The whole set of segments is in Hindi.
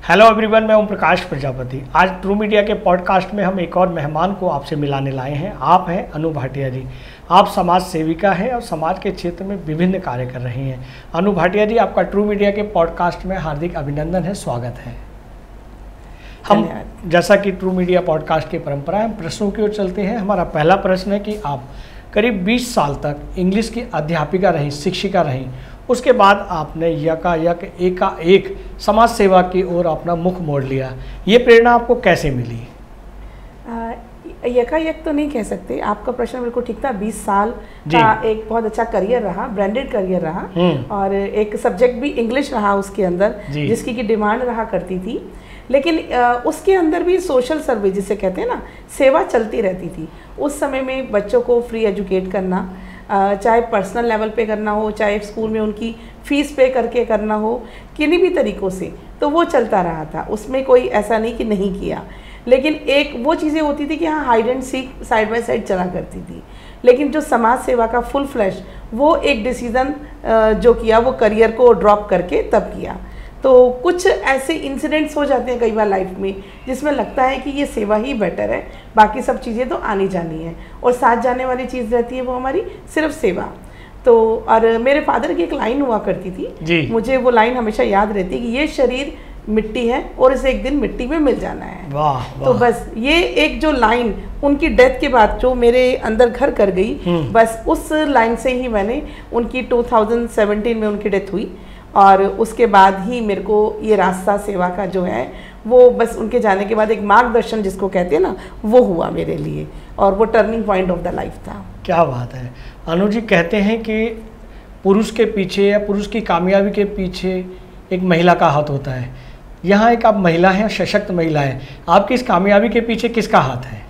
हेलो एवरीवन, मैं ओम प्रकाश प्रजापति। आज ट्रू मीडिया के पॉडकास्ट में हम एक और मेहमान को आपसे मिलाने लाए हैं। आप हैं अनु भाटिया जी। आप समाज सेविका हैं और समाज के क्षेत्र में विभिन्न कार्य कर रही हैं। अनु भाटिया जी, आपका ट्रू मीडिया के पॉडकास्ट में हार्दिक अभिनंदन है, स्वागत है। हम जैसा कि ट्रू मीडिया पॉडकास्ट की परंपरा है, हम प्रश्नों की ओर चलते हैं। हमारा पहला प्रश्न है कि आप करीब 20 साल तक इंग्लिश की अध्यापिका रहीं, शिक्षिका रहीं। उसके बाद आपने यकायक एकाएक समाज सेवा की ओर अपना मुख मोड़ लिया। ये प्रेरणा आपको कैसे मिली? यकायक तो नहीं कह सकते, आपका प्रश्न बिल्कुल ठीक था। 20 साल का एक बहुत अच्छा करियर रहा, ब्रांडेड करियर रहा, और एक सब्जेक्ट भी इंग्लिश रहा उसके अंदर, जिसकी की डिमांड रहा करती थी। लेकिन उसके अंदर भी सोशल सर्विस जिसे कहते हैं ना, सेवा चलती रहती थी। उस समय में बच्चों को फ्री एजुकेट करना, चाहे पर्सनल लेवल पे करना हो, चाहे स्कूल में उनकी फ़ीस पे करके करना हो, किन्हीं भी तरीक़ों से, तो वो चलता रहा था। उसमें कोई ऐसा नहीं कि नहीं किया। लेकिन एक वो चीज़ें होती थी कि हाँ, hide and seek side by side चला करती थी। लेकिन जो समाज सेवा का फुल फ्लैश, वो एक डिसीज़न जो किया वो करियर को ड्रॉप करके तब किया। तो कुछ ऐसे इंसिडेंट्स हो जाते हैं कई बार लाइफ में, जिसमें लगता है कि ये सेवा ही बेटर है, बाकी सब चीज़ें तो आनी जानी है, और साथ जाने वाली चीज़ रहती है वो हमारी सिर्फ सेवा। तो और मेरे फादर की एक लाइन हुआ करती थी, मुझे वो लाइन हमेशा याद रहती है कि ये शरीर मिट्टी है और इसे एक दिन मिट्टी में मिल जाना है। वाह, वाह। तो बस ये एक जो लाइन उनकी डेथ के बाद जो मेरे अंदर घर कर गई, बस उस लाइन से ही मैंने, उनकी 2017 में उनकी डेथ हुई, और उसके बाद ही मेरे को ये रास्ता सेवा का जो है वो, बस उनके जाने के बाद एक मार्गदर्शन जिसको कहते हैं ना, वो हुआ मेरे लिए, और वो turning point of the life था। क्या बात है। अनु जी, कहते हैं कि पुरुष के पीछे या पुरुष की कामयाबी के पीछे एक महिला का हाथ होता है। यहाँ एक आप महिला हैं, सशक्त महिला हैं, आपकी इस कामयाबी के पीछे किसका हाथ है?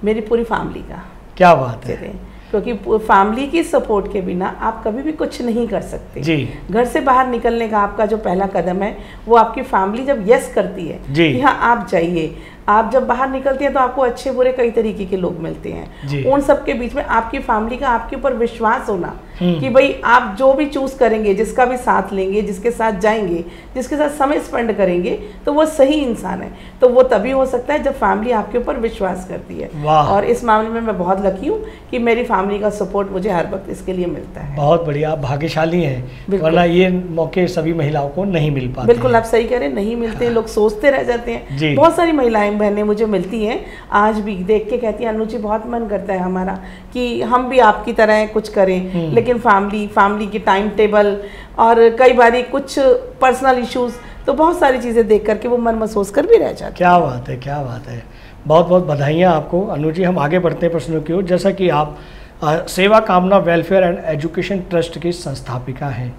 मेरी पूरी फैमिली का। क्या बात है। क्योंकि फैमिली की सपोर्ट के बिना आप कभी भी कुछ नहीं कर सकते जी। घर से बाहर निकलने का आपका जो पहला कदम है, वो आपकी फैमिली जब यस करती है कि हाँ आप जाइए, आप जब बाहर निकलते हैं तो आपको अच्छे बुरे कई तरीके के लोग मिलते हैं। उन सब के बीच में आपकी फैमिली का आपके ऊपर विश्वास होना कि भाई आप जो भी चूज करेंगे, जिसका भी साथ लेंगे, जिसके साथ जाएंगे, जिसके साथ समय स्पेंड करेंगे, तो वो सही इंसान है। तो वो तभी हो सकता है जब फैमिली आपके ऊपर विश्वास करती है। और इस मामले में मैं बहुत लकी हूँ कि मेरी फैमिली का सपोर्ट मुझे हर वक्त इसके लिए मिलता है। बहुत बढ़िया, आप भाग्यशाली हैं, वरना ये मौके सभी महिलाओं को नहीं मिल पाते। बिल्कुल, आप सही कह रहे हैं, नहीं मिलते। लोग सोचते रह जाते हैं। बहुत सारी महिलाएं बहनें मुझे मिलती हैं आज भी, देख के कहती हैं अनु जी बहुत मन करता है हमारा कि हम भी आपकी तरह कुछ करें, लेकिन फैमिली की टाइम टेबल और कई बारी कुछ पर्सनल इश्यूज, तो बहुत सारी चीज़ें देख करके वो मन महसूस कर भी रह जाती है। क्या बात है, क्या बात है। बहुत बहुत बधाइयाँ आपको अनु जी। हम आगे बढ़ते हैं प्रश्नों की ओर। जैसा कि आप सेवा कामना वेलफेयर एंड एजुकेशन ट्रस्ट की संस्थापिका हैं,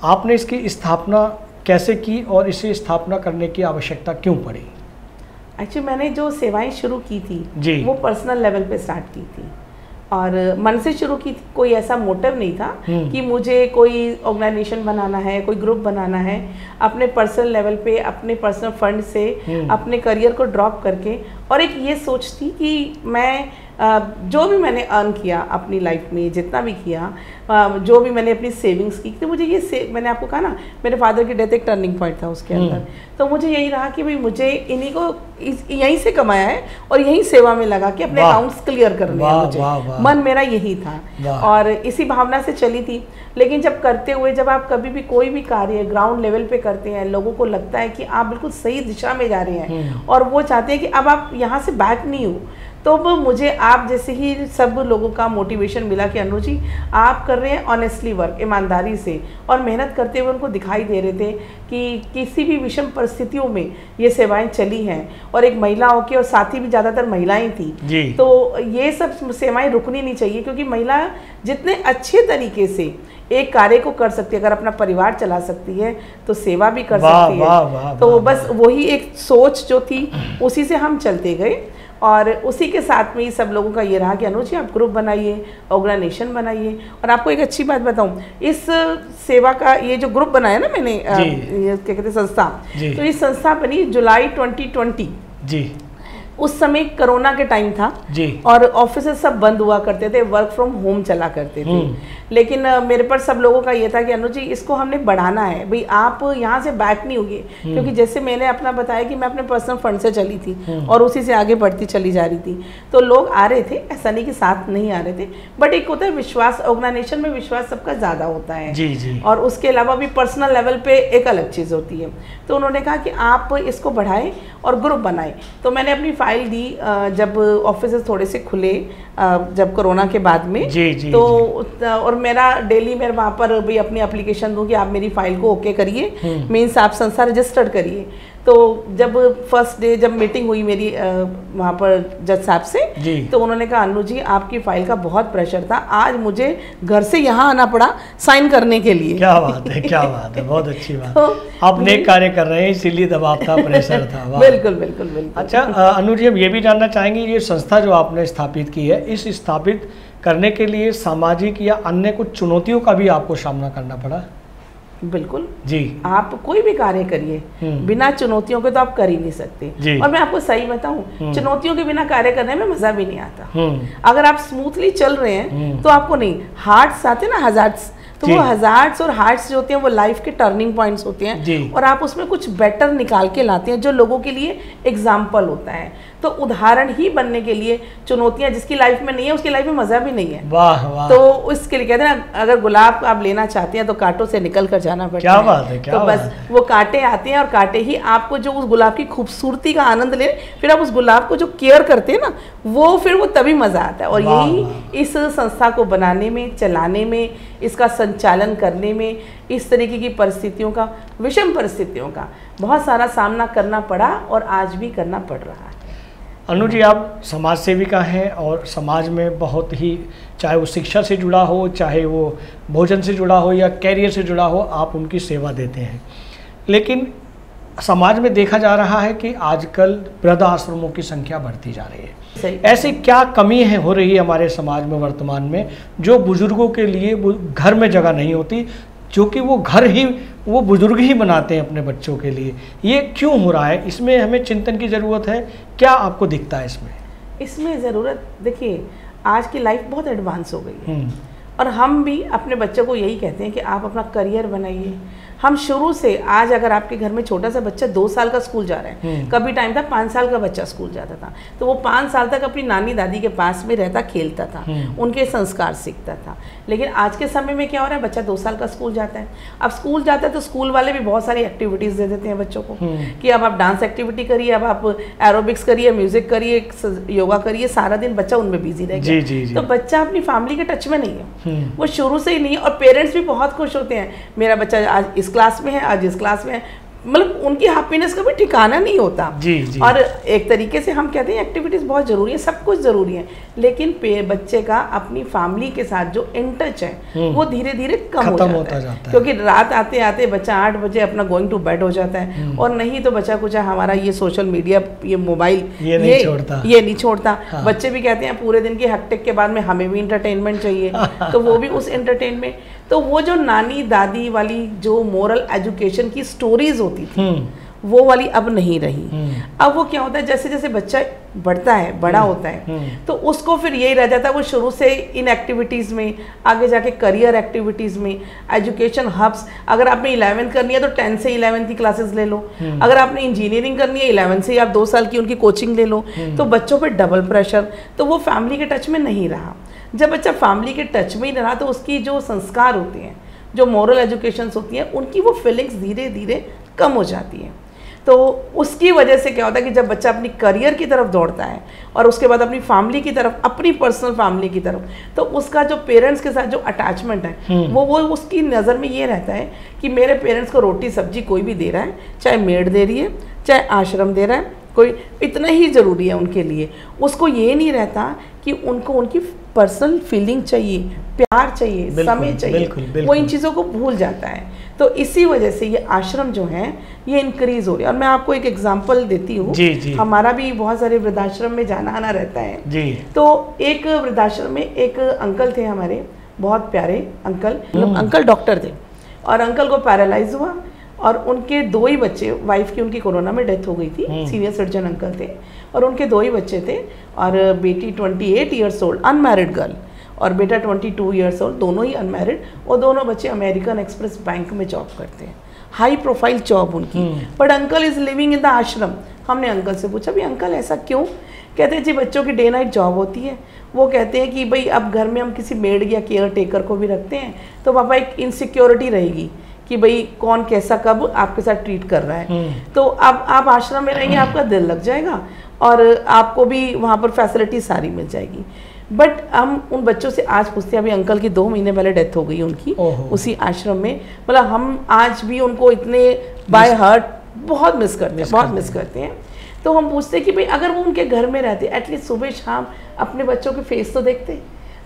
आपने इसकी स्थापना कैसे की और इसे स्थापना करने की आवश्यकता क्यों पड़ी? एक्चुअली मैंने जो सेवाएं शुरू की थी वो पर्सनल लेवल पे स्टार्ट की थी, और मन से शुरू की थी। कोई ऐसा मोटिव नहीं था कि मुझे कोई ऑर्गेनाइजेशन बनाना है, कोई ग्रुप बनाना है। अपने पर्सनल लेवल पे, अपने पर्सनल फंड से, अपने करियर को ड्रॉप करके, और एक ये सोच थी कि मैं जो भी मैंने अर्न किया अपनी लाइफ में, जितना भी किया, जो भी मैंने अपनी सेविंग्स की, तो मुझे ये मैंने आपको कहा ना, मेरे फादर की डेथ एक टर्निंग पॉइंट था उसके अंदर। तो मुझे यही रहा कि भाई मुझे इन्हीं को यहीं से कमाया है और यहीं सेवा में लगा कि अपने अकाउंट्स क्लियर करने हैं मुझे। मन मेरा यही था और इसी भावना से चली थी। लेकिन जब करते हुए, जब आप कभी भी कोई भी कार्य ग्राउंड लेवल पे करते हैं, लोगों को लगता है कि आप बिल्कुल सही दिशा में जा रहे हैं और वो चाहते हैं कि अब आप यहाँ से बैक नहीं हो, तो वो मुझे आप जैसे ही सब लोगों का मोटिवेशन मिला कि अनु जी आप कर रहे हैं ऑनेस्टली वर्क, ईमानदारी से, और मेहनत करते हुए उनको दिखाई दे रहे थे कि किसी भी विषम परिस्थितियों में ये सेवाएं चली हैं, और एक महिला होके, और साथी भी ज़्यादातर महिलाएं थी, तो ये सब सेवाएं रुकनी नहीं चाहिए, क्योंकि महिला जितने अच्छे तरीके से एक कार्य को कर सकती है, अगर अपना परिवार चला सकती है तो सेवा भी कर सकती है। तो बस वही एक सोच जो थी, उसी से हम चलते गए, और उसी के साथ में ही सब लोगों का ये रहा कि अनु जी आप ग्रुप बनाइए, ऑर्गेनाइजेशन बनाइए। और आपको एक अच्छी बात बताऊं, इस सेवा का ये जो ग्रुप बनाया ना मैंने, ये क्या कहते हैं, संस्था, तो ये संस्था बनी जुलाई 2020 जी। उस समय कोरोना के टाइम था जी। और ऑफिस सब बंद हुआ करते थे, वर्क फ्रॉम होम चला करते थे। लेकिन मेरे पर सब लोगों का ये था कि अनु जी इसको हमने बढ़ाना है, भाई आप यहाँ से बैक नहीं होगी, क्योंकि जैसे मैंने अपना बताया कि मैं अपने पर्सनल फंड से चली थी और उसी से आगे बढ़ती चली जा रही थी, तो लोग आ रहे थे, ऐसा नहीं कि साथ नहीं आ रहे थे, बट एक होता है विश्वास, ऑर्गेनाइजेशन में विश्वास सबका ज़्यादा होता है जी जी। और उसके अलावा भी पर्सनल लेवल पे एक अलग चीज़ होती है। तो उन्होंने कहा कि आप इसको बढ़ाएं और ग्रुप बनाएं। तो मैंने अपनी फाइल दी जब ऑफिस थोड़े से खुले, जब कोरोना के बाद में जी, जी, तो जी। और मेरा डेली मैं वहाँ पर भी अपनी एप्लीकेशन दूँ कि आप मेरी फाइल को ओके करिए, मीन्स आप संस्था रजिस्टर्ड करिए। तो जब फर्स्ट डे जब मीटिंग हुई मेरी वहाँ पर जज साहब से, तो उन्होंने कहा अनु जी आपकी फाइल का बहुत प्रेशर था, आज मुझे घर से यहाँ आना पड़ा साइन करने के लिए। क्या बात है, क्या बात है, बहुत अच्छी बात। तो आप नेक कार्य कर रहे हैं इसीलिए दबाव था, प्रेशर था। बिल्कुल बिल्कुल बिल्कुल। अच्छा अनु जी, हम ये भी जानना चाहेंगे ये संस्था जो आपने स्थापित की है, इस स्थापित करने के लिए सामाजिक या अन्य कुछ चुनौतियों का भी आपको सामना करना पड़ा? बिल्कुल जी। आप कोई भी कार्य करिए बिना चुनौतियों के तो आप कर ही नहीं सकते। और मैं आपको सही बताऊं, चुनौतियों के बिना कार्य करने में मजा भी नहीं आता। अगर आप स्मूथली चल रहे हैं तो आपको नहीं, हार्ट्स आते ना, हजार्ड्स, तो वो हजार्ड्स और हार्ट्स जो होते हैं वो लाइफ के टर्निंग पॉइंट्स होते हैं और आप उसमें कुछ बेटर निकाल के लाते हैं जो लोगों के लिए एग्जाम्पल होता है। तो उदाहरण ही बनने के लिए चुनौतियां जिसकी लाइफ में नहीं है उसकी लाइफ में मजा भी नहीं है। वाह वाह। तो उसके लिए कहते हैं ना, अगर गुलाब आप लेना चाहते हैं तो कांटों से निकल कर जाना पड़ता है। क्या बात है, क्या तो बस वो कांटे आते हैं और कांटे ही आपको जो उस गुलाब की खूबसूरती का आनंद ले, फिर आप उस गुलाब को जो केयर करते हैं ना, वो फिर वो तभी मजा आता है। और यही इस संस्था को बनाने में, चलाने में, इसका संचालन करने में, इस तरीके की परिस्थितियों का, विषम परिस्थितियों का बहुत सारा सामना करना पड़ा और आज भी करना पड़ रहा है। अनु जी, आप समाज सेविका हैं और समाज में बहुत ही, चाहे वो शिक्षा से जुड़ा हो, चाहे वो भोजन से जुड़ा हो या कैरियर से जुड़ा हो, आप उनकी सेवा देते हैं। लेकिन समाज में देखा जा रहा है कि आजकल वृद्धाश्रमों की संख्या बढ़ती जा रही है। ऐसी क्या कमी है हो रही है हमारे समाज में वर्तमान में, जो बुजुर्गों के लिए घर में जगह नहीं होती, जो कि वो घर ही, वो बुजुर्ग ही बनाते हैं अपने बच्चों के लिए? ये क्यों हो रहा है? इसमें हमें चिंतन की ज़रूरत है। क्या आपको दिखता है इसमें? इसमें ज़रूरत, देखिए आज की लाइफ बहुत एडवांस हो गई है और हम भी अपने बच्चों को यही कहते हैं कि आप अपना करियर बनाइए। हम शुरू से, आज अगर आपके घर में छोटा सा बच्चा 2 साल का स्कूल जा रहा है, कभी टाइम था 5 साल का बच्चा स्कूल जाता था, तो वो 5 साल तक अपनी नानी दादी के पास में रहता, खेलता था, उनके संस्कार सीखता था। लेकिन आज के समय में क्या हो रहा है, बच्चा 2 साल का स्कूल जाता है। अब स्कूल जाता है तो स्कूल वाले भी बहुत सारी एक्टिविटीज़ दे देते हैं बच्चों को कि अब आप डांस एक्टिविटी करिए, अब आप एरोबिक्स करिए, म्यूजिक करिए, योगा करिए, सारा दिन बच्चा उनमें बिजी रहेगा। तो बच्चा अपनी फैमिली के टच में नहीं है, वो शुरू से ही नहीं है। और पेरेंट्स भी बहुत खुश होते हैं, मेरा बच्चा आज इस क्लास में है, आज इस क्लास में है, मतलब उनकी हैप्पीनेस का भी ठिकाना नहीं होता। जी। और एक तरीके से हम कहते हैं एक्टिविटीज बहुत जरूरी है, सब कुछ जरूरी है, लेकिन बच्चे का अपनी फैमिली के साथ जो इन टच है वो धीरे धीरे कम हो जाता है। क्योंकि रात आते आते बच्चा 8 बजे अपना गोइंग टू बेड हो जाता है और नहीं तो बच्चा कुछ हमारा ये सोशल मीडिया, ये मोबाइल, ये नहीं छोड़ता। हाँ। बच्चे भी कहते हैं पूरे दिन की हेक्टिक के बाद में हमें भी इंटरटेनमेंट चाहिए, तो वो भी उस एंटरटेनमेंट, तो वो जो नानी दादी वाली जो मोरल एजुकेशन की स्टोरीज होती थी वो वाली अब नहीं रही। अब वो क्या होता है, जैसे जैसे बच्चा बढ़ता है, बड़ा होता है, तो उसको फिर यही रह जाता है, वो शुरू से इन एक्टिविटीज़ में, आगे जाके करियर एक्टिविटीज़ में, एजुकेशन हब्स, अगर आपने 11th करनी है तो 10 से 11th की क्लासेस ले लो, अगर आपने इंजीनियरिंग करनी है 11 से आप 2 साल की उनकी कोचिंग ले लो, तो बच्चों पर डबल प्रेशर, तो वो फैमिली के टच में नहीं रहा। जब बच्चा फैमिली के टच में ही रहा तो उसकी जो संस्कार होते हैं, जो मॉरल एजुकेशंस होती हैं, उनकी वो फीलिंग्स धीरे धीरे कम हो जाती हैं। तो उसकी वजह से क्या होता है कि जब बच्चा अपनी करियर की तरफ दौड़ता है और उसके बाद अपनी फैमिली की तरफ, अपनी पर्सनल फैमिली की तरफ, तो उसका जो पेरेंट्स के साथ जो अटैचमेंट है वो उसकी नज़र में ये रहता है कि मेरे पेरेंट्स को रोटी सब्जी कोई भी दे रहा है, चाहे मेड दे रही है, चाहे आश्रम दे रहा है, कोई इतना ही ज़रूरी है उनके लिए। उसको ये नहीं रहता कि उनको उनकी पर्सनल फीलिंग चाहिए, प्यार चाहिए, समय चाहिए, बिल्कुल। वो इन चीज़ों को भूल जाता है। तो इसी वजह से ये आश्रम जो हैं ये इंक्रीज हो रही है। और मैं आपको एक एग्जांपल देती हूँ, हमारा भी बहुत सारे वृद्धाश्रम में जाना आना रहता है जी। तो एक वृद्धाश्रम में एक अंकल थे हमारे, बहुत प्यारे अंकल, अंकल डॉक्टर थे और अंकल को पैरालाइज हुआ और उनके 2 ही बच्चे, वाइफ की उनकी कोरोना में डेथ हो गई थी, सीनियर सिटीजन अंकल थे, और उनके 2 ही बच्चे थे, और बेटी 28 ईयर्स ओल्ड अनमैरिड गर्ल और बेटा 22 ईयर्स ओल्ड, दोनों ही अनमैरिड, और दोनों बच्चे अमेरिकन एक्सप्रेस बैंक में जॉब करते हैं, हाई प्रोफाइल जॉब उनकी, but uncle is living in the आश्रम। हमने अंकल से पूछा भी अंकल ऐसा क्यों? कहते हैं जी बच्चों की डे नाइट जॉब होती है, वो कहते हैं कि भाई अब घर में हम किसी मेड या केयर टेकर को भी रखते हैं तो पापा एक इनसिक्योरिटी रहेगी कि भाई कौन कैसा कब आपके साथ ट्रीट कर रहा है, तो अब आप आश्रम में रहेंगे, आपका दिल लग जाएगा और आपको भी वहाँ पर फैसिलिटी सारी मिल जाएगी। बट हम उन बच्चों से आज पूछते हैं, अभी अंकल की 2 महीने पहले डेथ हो गई उनकी उसी आश्रम में, मतलब हम आज भी उनको इतने बाय हार्ट बहुत मिस करते हैं। तो हम पूछते हैं कि भाई अगर वो उनके घर में रहते, एटलीस्ट सुबह शाम अपने बच्चों के फेस तो देखते।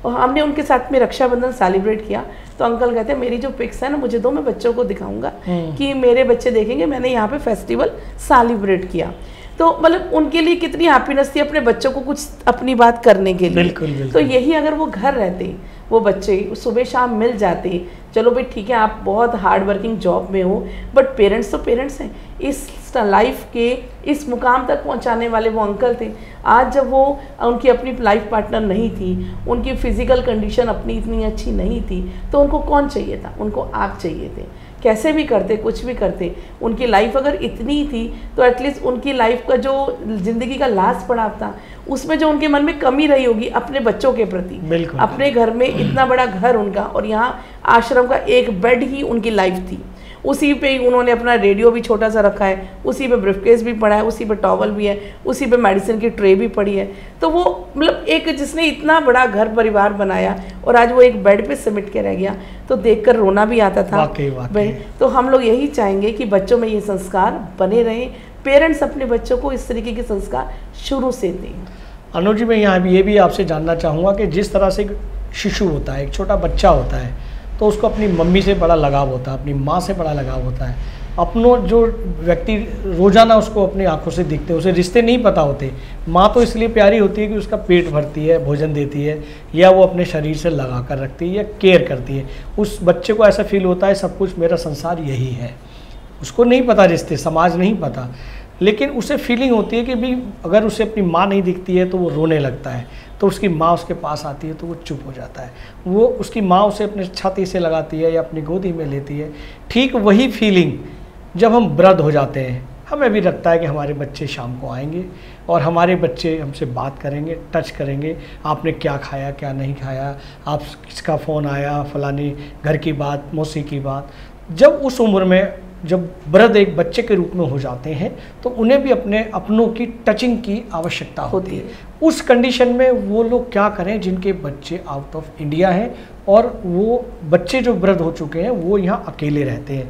और हमने उनके साथ में रक्षाबंधन सेलिब्रेट किया, तो अंकल कहते हैं मेरी जो पिक्स है ना मुझे दो, मैं बच्चों को दिखाऊंगा कि मेरे बच्चे देखेंगे मैंने यहाँ पे फेस्टिवल सेलिब्रेट किया। तो मतलब उनके लिए कितनी हैप्पीनेस थी अपने बच्चों को कुछ अपनी बात करने के लिए। बिल्कुल, बिल्कुल। तो यही अगर वो घर रहते, वो बच्चे सुबह शाम मिल जाते, चलो भाई ठीक है आप बहुत हार्ड वर्किंग जॉब में हो, बट पेरेंट्स तो पेरेंट्स हैं, इस लाइफ के इस मुकाम तक पहुंचाने वाले वो अंकल थे। आज जब वो उनकी अपनी लाइफ पार्टनर नहीं थी, उनकी फिजिकल कंडीशन अपनी इतनी अच्छी नहीं थी, तो उनको कौन चाहिए था? उनको आप चाहिए थे। कैसे भी करते, कुछ भी करते, उनकी लाइफ अगर इतनी थी तो एटलीस्ट उनकी लाइफ का जो ज़िंदगी का लास्ट पड़ाव था उसमें जो उनके मन में कमी रही होगी अपने बच्चों के प्रति, अपने घर में इतना बड़ा घर उनका और यहाँ आश्रम का एक बेड ही उनकी लाइफ थी, उसी पे ही उन्होंने अपना रेडियो भी छोटा सा रखा है, उसी पे ब्रीफकेस भी पड़ा है, उसी पे टॉवल भी है, उसी पे मेडिसिन की ट्रे भी पड़ी है। तो वो मतलब एक जिसने इतना बड़ा घर परिवार बनाया और आज वो एक बेड पे सिमट के रह गया, तो देखकर रोना भी आता था। वाकई। तो हम लोग यही चाहेंगे कि बच्चों में ये संस्कार बने रहें, पेरेंट्स अपने बच्चों को इस तरीके के संस्कार शुरू से दें। अनु जी, मैं यहाँ ये भी आपसे जानना चाहूँगा कि जिस तरह से एक शिशु होता है, एक छोटा बच्चा होता है, तो उसको अपनी मम्मी से बड़ा लगाव होता है, अपनी माँ से बड़ा लगाव होता है। अपनों जो व्यक्ति रोज़ाना उसको अपनी आंखों से दिखते हैं, उसे रिश्ते नहीं पता होते। माँ तो इसलिए प्यारी होती है कि उसका पेट भरती है, भोजन देती है, या वो अपने शरीर से लगा कर रखती है या केयर करती है। उस बच्चे को ऐसा फील होता है सब कुछ मेरा संसार यही है। उसको नहीं पता रिश्ते, समाज नहीं पता, लेकिन उसे फीलिंग होती है कि भी अगर उसे अपनी माँ नहीं दिखती है तो वो रोने लगता है, तो उसकी माँ उसके पास आती है तो वो चुप हो जाता है। वो उसकी माँ उसे अपने छाती से लगाती है या अपनी गोदी में लेती है। ठीक वही फीलिंग जब हम वृद्ध हो जाते हैं, हमें भी लगता है कि हमारे बच्चे शाम को आएंगे और हमारे बच्चे हमसे बात करेंगे, टच करेंगे, आपने क्या खाया क्या नहीं खाया, आप किसका फ़ोन आया, फलानी घर की बात, मौसी की बात। जब उस उम्र में जब वृद्ध एक बच्चे के रूप में हो जाते हैं तो उन्हें भी अपने अपनों की टचिंग की आवश्यकता होती है। उस कंडीशन में वो लोग क्या करें जिनके बच्चे आउट ऑफ इंडिया हैं और वो बच्चे जो वृद्ध हो चुके हैं वो यहाँ अकेले रहते हैं,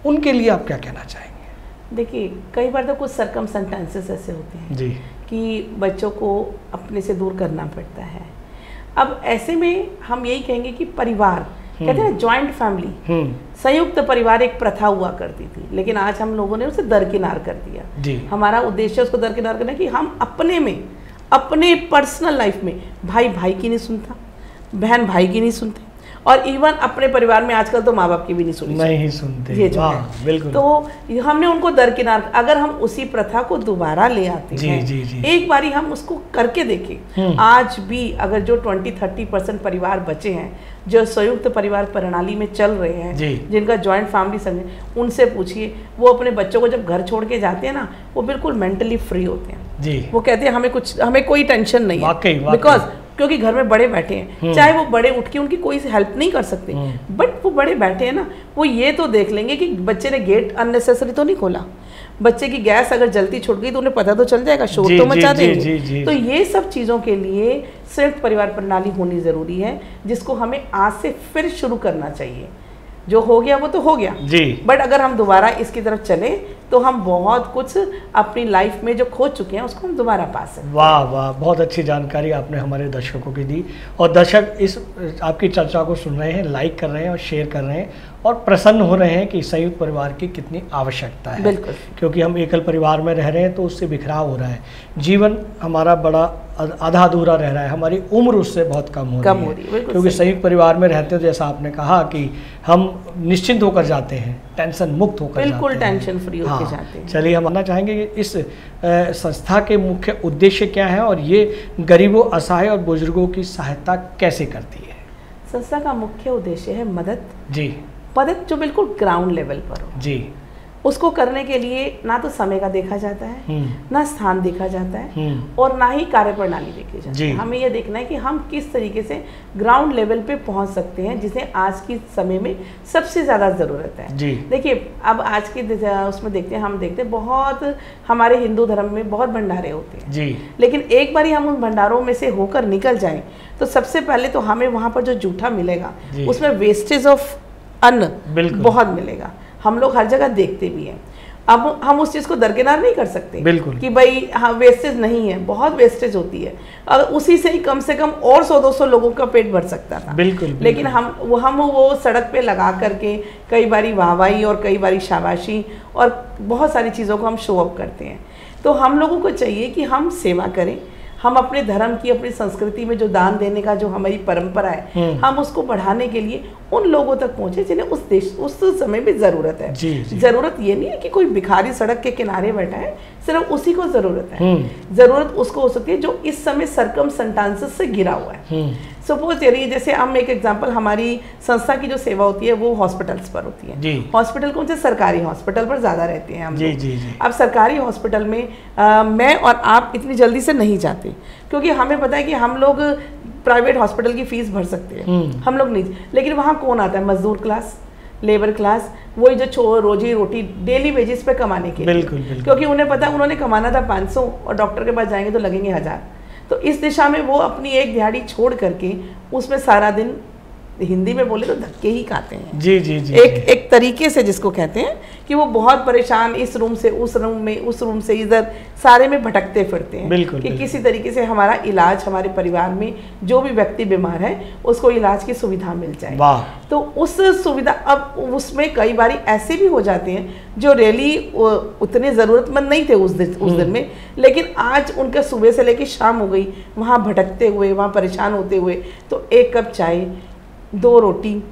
उनके लिए आप क्या कहना चाहेंगे? देखिए, कई बार तो कुछ सर्कमस्टेंसेस ऐसे होते हैं जी कि बच्चों को अपने से दूर करना पड़ता है। अब ऐसे में हम यही कहेंगे कि परिवार, कहते हैं जॉइंट फैमिली, संयुक्त परिवार एक प्रथा हुआ करती थी, लेकिन आज हम लोगों ने उसे दरकिनार कर दिया। हमारा उद्देश्य उसको दरकिनार करना कि हम अपने में, अपने पर्सनल लाइफ में भाई भाई की नहीं सुनता, बहन भाई की नहीं सुनते, और इवन अपने परिवार में आजकल तो माँ बाप की भी नहीं सुनते ये जो है। बिल्कुल। तो हमने उनको दरकिनार, अगर हम उसी प्रथा को दोबारा ले आते हैं, एक बारी हम उसको करके देखें। आज भी अगर जो 20-30% परिवार बचे हैं जो संयुक्त परिवार प्रणाली में चल रहे हैं, जिनका जॉइंट फैमिली समझे, उनसे पूछिए, वो अपने बच्चों को जब घर छोड़ के जाते हैं ना, वो बिल्कुल मेंटली फ्री होते हैं। वो कहते हैं हमें कोई टेंशन नहीं है, बिकॉज क्योंकि घर में बड़े बैठे हैं, चाहे वो बड़े उठ के उनकी कोई हेल्प नहीं कर सकते, बट वो बड़े बैठे हैं ना, वो ये तो देख लेंगे कि बच्चे ने गेट अननेसेसरी तो नहीं खोला, बच्चे की गैस अगर जल्दी छूट गई तो उन्हें पता तो चल जाएगा, शोर तो मचा देंगे। तो ये सब चीज़ों के लिए संयुक्त परिवार प्रणाली होनी ज़रूरी है, जिसको हमें आज से फिर शुरू करना चाहिए। जो हो गया वो तो हो गया जी, बट अगर हम दोबारा इसकी तरफ चले तो हम बहुत कुछ अपनी लाइफ में जो खो चुके हैं उसको हम दोबारा पा सकते हैं। वाह वाह, बहुत अच्छी जानकारी आपने हमारे दर्शकों की दी, और दर्शक इस आपकी चर्चा को सुन रहे हैं, लाइक कर रहे हैं और शेयर कर रहे हैं, और प्रसन्न हो रहे हैं कि संयुक्त परिवार की कितनी आवश्यकता है। बिल्कुल, क्योंकि हम एकल परिवार में रह रहे हैं तो उससे बिखराव हो रहा है, जीवन हमारा बड़ा आधा अधूरा रह रहा है, हमारी उम्र उससे बहुत कम हो रही है। क्योंकि संयुक्त परिवार में रहते हो, जैसा आपने कहा कि हम निश्चिंत होकर जाते हैं, टेंशन मुक्त होकर बिल्कुल टेंशन फ्री होकर जाते हैं। चलिए, हम मानना चाहेंगे कि इस संस्था के मुख्य उद्देश्य क्या है और ये गरीबों, असहाय और बुजुर्गों की सहायता कैसे करती है? संस्था का मुख्य उद्देश्य है मदद जी, मदद जो बिल्कुल ग्राउंड लेवल पर हो जी। उसको करने के लिए ना तो समय का देखा जाता है, ना स्थान देखा जाता है, और ना ही कार्यप्रणाली देखी जाती है। हमें यह देखना है कि हम किस तरीके से ग्राउंड लेवल पे पहुंच सकते हैं, जिसे आज के समय में सबसे ज़्यादा ज़रूरत है। देखिए, अब आज के उसमें देखते हैं, हम देखते हैं बहुत हमारे हिंदू धर्म में बहुत भंडारे होते हैं जी। लेकिन एक बार हम उन भंडारों में से होकर निकल जाएं तो सबसे पहले तो हमें वहाँ पर जो जूठा मिलेगा उसमें वेस्टेज ऑफ अन्न बहुत मिलेगा। हम लोग हर जगह देखते भी हैं। अब हम उस चीज़ को दरकिनार नहीं कर सकते बिल्कुल कि भाई हाँ वेस्टेज नहीं है, बहुत वेस्टेज होती है, और उसी से ही कम से कम और 100-200 लोगों का पेट भर सकता था। बिल्कुल। लेकिन हम वो सड़क पे लगा करके कई बारी वाहवाही और कई बारी शाबाशी और बहुत सारी चीज़ों को हम शो अप करते हैं। तो हम लोगों को चाहिए कि हम सेवा करें, हम अपने धर्म की, अपनी संस्कृति में जो दान देने का जो हमारी परंपरा है, हम उसको बढ़ाने के लिए उन लोगों तक पहुंचे जिन्हें उस समय में ज़रूरत है। ज़रूरत ये नहीं है कि कोई भिखारी सड़क के किनारे बैठा है, सिर्फ उसी को ज़रूरत है। ज़रूरत उसको हो सकती है जो इस समय सर्कमस्टेंसेस से घिरा हुआ है। सपोज चलिए, जैसे हम एक एग्जांपल, हमारी संस्था की जो सेवा होती है वो हॉस्पिटल्स पर होती है। हॉस्पिटल कौन से? सरकारी हॉस्पिटल पर ज़्यादा रहते हैं हम लोग। अब सरकारी हॉस्पिटल में मैं और आप इतनी जल्दी से नहीं जाते, क्योंकि हमें पता है कि हम लोग प्राइवेट हॉस्पिटल की फीस भर सकते हैं, हम लोग नहीं। लेकिन वहाँ कौन आता है? मजदूर क्लास, लेबर क्लास, वही जो रोजी रोटी डेली वेजेस पे कमाने के लिए। बिल्कुल। क्योंकि उन्हें पता है उन्होंने कमाना था 500 और डॉक्टर के पास जाएंगे तो लगेंगे 1000। तो इस दिशा में वो अपनी एक दिहाड़ी छोड़ करके उसमें सारा दिन, हिंदी में बोले तो धक्के ही खाते हैं। जी। एक तरीके से जिसको कहते हैं कि वो बहुत परेशान, इस रूम से उस रूम में, उस रूम से इधर, सारे में भटकते फिरते हैं। बिल्कुल। किसी तरीके से हमारा इलाज, हमारे परिवार में जो भी व्यक्ति बीमार है उसको इलाज की सुविधा मिल जाए। तो उस सुविधा, अब उसमें कई बारी ऐसे भी हो जाते हैं जो रियली उतने ज़रूरतमंद नहीं थे उस दिन में, लेकिन आज उनका सुबह से लेकर शाम हो गई वहाँ भटकते हुए, वहाँ परेशान होते हुए, तो एक कप चाय, 2 रोटी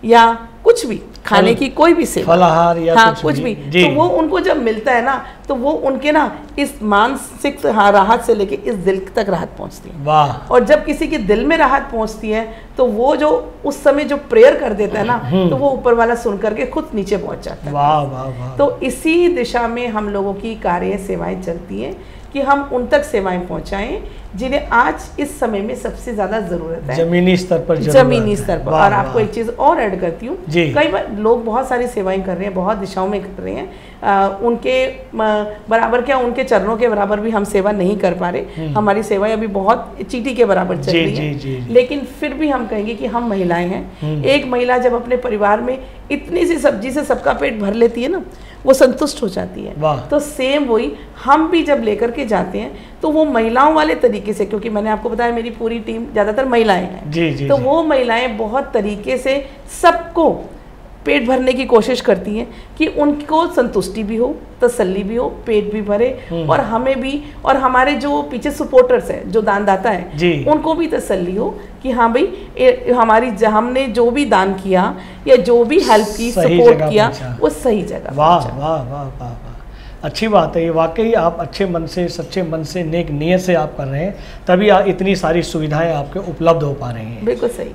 या कुछ भी खाने की कोई भी सेवा, फलाहार या कुछ भी, तो वो उनको जब मिलता है ना, तो वो उनके ना इस मानसिक राहत से लेके इस दिल तक राहत पहुंचती है। वाह। और जब किसी के दिल में राहत पहुंचती है तो वो जो उस समय जो प्रेयर कर देता है ना, तो वो ऊपर वाला सुन करके खुद नीचे पहुंच जाता है। वाह वाह वाह। तो इसी दिशा में हम लोगों की कार्य सेवाएं चलती हैं कि हम उन तक सेवाएं पहुंचाएं जिन्हें आज इस समय में सबसे ज्यादा जरूरत है, जमीनी स्तर पर। और आपको एक चीज और ऐड करती हूँ, कई बार लोग बहुत सारी सेवाएं कर रहे हैं, बहुत दिशाओं में कर रहे हैं, उनके बराबर क्या, उनके चरणों के बराबर भी हम सेवा नहीं कर पा रहे। हमारी सेवाएं अभी बहुत चींटी के बराबर चल रही है। लेकिन फिर भी हम कहेंगे कि हम महिलाएं हैं। एक महिला जब अपने परिवार में इतनी सी सब्जी से सबका पेट भर लेती है ना, वो संतुष्ट हो जाती है। तो सेम वही हम भी जब लेकर के जाते हैं तो वो महिलाओं वाले तरीके से, क्योंकि मैंने आपको बताया मेरी पूरी टीम ज़्यादातर महिलाएं हैं, तो वो महिलाएं बहुत तरीके से सबको पेट भरने की कोशिश करती हैं कि उनको संतुष्टि भी हो, तसल्ली भी हो, पेट भी भरे, और हमें भी, और हमारे जो पीछे सपोर्टर्स हैं, जो दानदाता है, उनको भी तसल्ली हो कि हाँ भाई हमारी हमने जो भी दान किया या जो भी हेल्प की, सपोर्ट किया, वो सही जगह। वाह वाह वाह वाह, अच्छी बात है ये। वाकई आप अच्छे मन से, सच्चे मन से, नेक नियत से आप कर रहे हैं, तभी इतनी सारी सुविधाएं आपके उपलब्ध हो पा रही हैं। बिल्कुल सही।